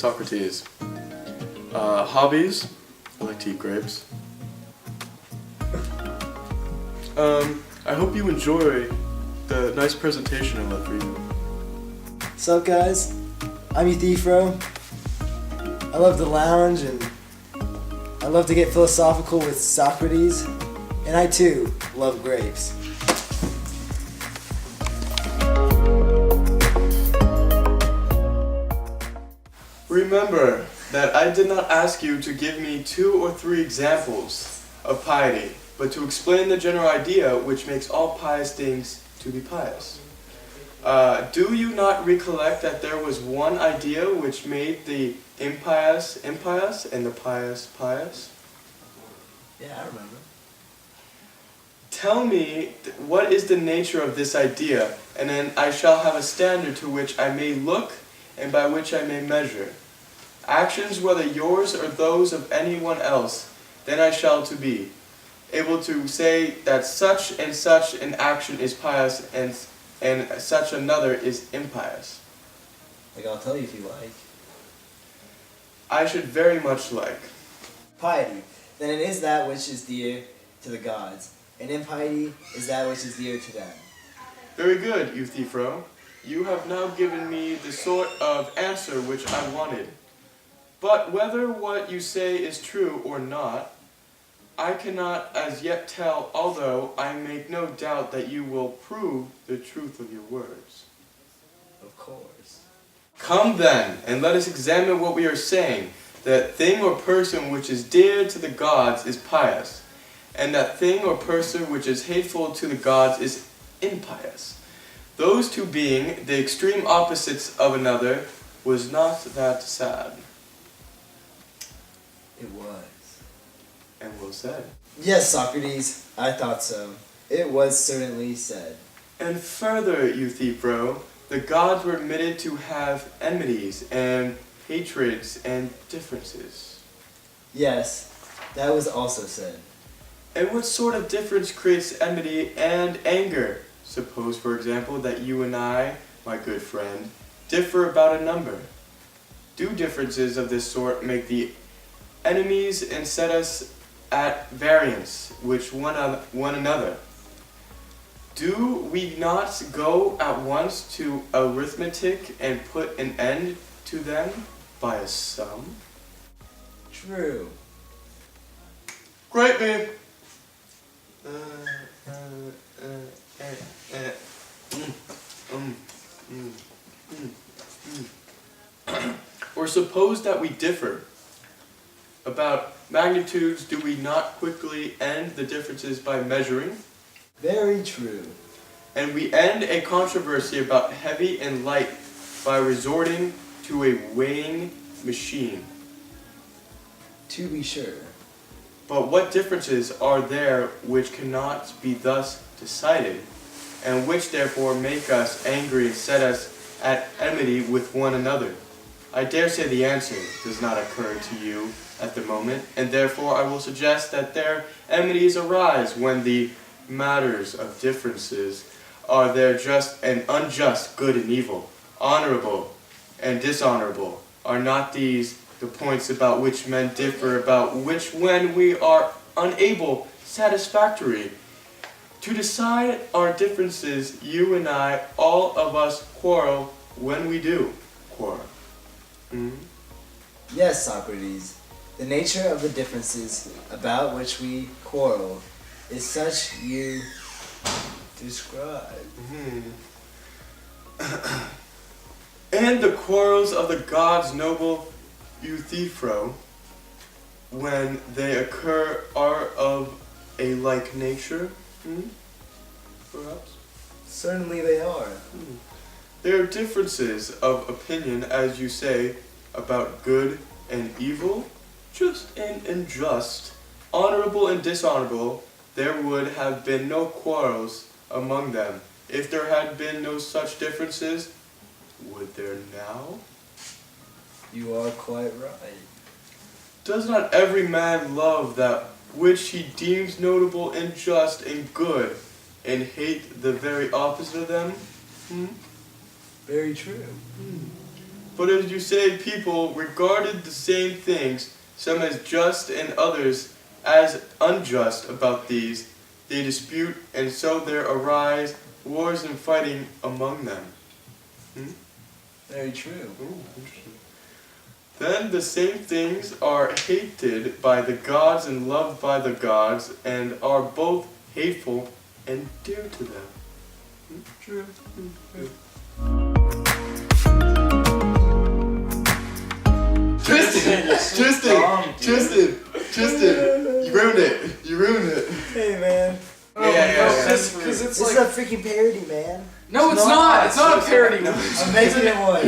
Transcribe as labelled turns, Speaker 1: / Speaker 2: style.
Speaker 1: Socrates. Hobbies? I like to eat grapes. I hope you enjoy the nice presentation I left for you.
Speaker 2: Sup guys, I'm Euthyphro. I love to lounge and I love to get philosophical with Socrates, and I too love grapes.
Speaker 1: Remember that I did not ask you to give me 2 or 3 examples of piety, but to explain the general idea which makes all pious things to be pious. Do you not recollect that there was one idea which made the impious impious and the pious pious?
Speaker 2: Yeah, I remember.
Speaker 1: Tell me what is the nature of this idea, and then I shall have a standard to which I may look and by which I may measure. Actions, whether yours or those of anyone else, then I shall to be able to say that such and such an action is pious and such another is impious.
Speaker 2: Like, I'll tell you if you like.
Speaker 1: I should very much like.
Speaker 2: Piety, then it is that which is dear to the gods, and impiety is that which is dear to them.
Speaker 1: Very good, Euthyphro. You have now given me the sort of answer which I wanted. But whether what you say is true or not, I cannot as yet tell, although I make no doubt that you will prove the truth of your words.
Speaker 2: Of course.
Speaker 1: Come then, and let us examine what we are saying. That thing or person which is dear to the gods is pious, and that thing or person which is hateful to the gods is impious. Those two being the extreme opposites of another, was not that sad?
Speaker 2: It was.
Speaker 1: And well said.
Speaker 2: Yes, Socrates, I thought so. It was certainly said.
Speaker 1: And further, Euthyphro, the gods were admitted to have enmities and hatreds and differences.
Speaker 2: Yes, that was also said.
Speaker 1: And what sort of difference creates enmity and anger? Suppose, for example, that you and I, my good friend, differ about a number. Do differences of this sort make the enemies and set us at variance with one another? Do we not go at once to arithmetic and put an end to them by a sum?
Speaker 2: True.
Speaker 1: Great, babe. Or suppose that we differ about magnitudes, do we not quickly end the differences by measuring?
Speaker 2: Very true.
Speaker 1: And we end a controversy about heavy and light by resorting to a weighing machine.
Speaker 2: To be sure.
Speaker 1: But what differences are there which cannot be thus decided, and which therefore make us angry and set us at enmity with one another? I dare say the answer does not occur to you at the moment, and therefore I will suggest that their enmities arise when the matters of differences are there just and unjust, good and evil, honorable and dishonorable. Are not these the points about which men differ, about which when we are unable satisfactorily to decide our differences, you and I, all of us quarrel when we do quarrel?
Speaker 2: Yes, Socrates. The nature of the differences about which we quarrel is such you describe.
Speaker 1: And the quarrels of the gods, noble Euthyphro, when they occur, are of a like nature? Perhaps?
Speaker 2: Certainly they are.
Speaker 1: There are differences of opinion, as you say, about good and evil, just and unjust, honorable and dishonorable. There would have been no quarrels among them. If there had been no such differences, would there now?
Speaker 2: You are quite right.
Speaker 1: Does not every man love that which he deems notable and just and good, and hate the very opposite of them?
Speaker 2: Very true.
Speaker 1: But as you say, people regarded the same things, some as just and others as unjust. About these they dispute, and so there arise wars and fighting among them.
Speaker 3: Very true.
Speaker 1: Ooh, interesting. Then the same things are hated by the gods and loved by the gods, and are both hateful and dear to them. True. Tristan, you ruined it.
Speaker 2: Hey, man.
Speaker 1: Yeah.
Speaker 3: Because it's
Speaker 2: This is a freaking parody, man.
Speaker 3: No, it's not. It's not a parody.
Speaker 2: I'm making it one.